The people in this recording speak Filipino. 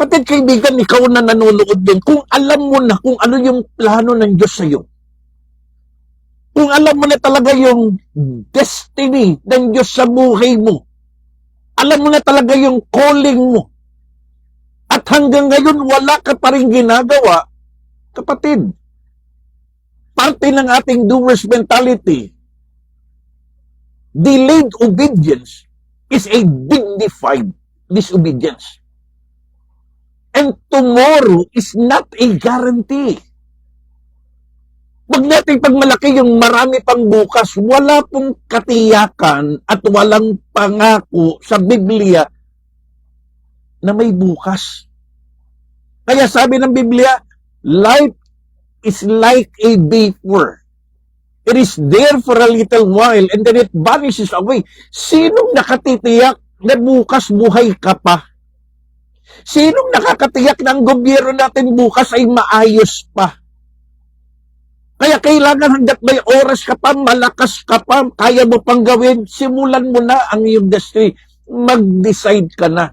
Kapatid, kaibigan, ikaw na nanonood din, kung alam mo na kung ano yung plano ng Diyos sa'yo, kung alam mo na talaga yung destiny ng Diyos sa buhay mo, alam mo na talaga yung calling mo, at hanggang ngayon wala ka pa rin ginagawa, kapatid, parte ng ating doers mentality, delayed obedience is a dignified disobedience. And tomorrow is not a guarantee. Huwag natin pagmalaki yung marami pang bukas. Wala pong katiyakan at walang pangako sa Biblia na may bukas. Kaya sabi ng Biblia, life is like a vapor. It is there for a little while and then it vanishes away. Sinong nakatitiyak na bukas buhay ka pa? Sinong nakakatiyak na ang gobyerno natin bukas ay maayos pa? Kaya kailangan hanggat may oras ka pa, malakas ka pa, kaya mo pang gawin, simulan mo na ang iyong destiny. Mag-decide ka na.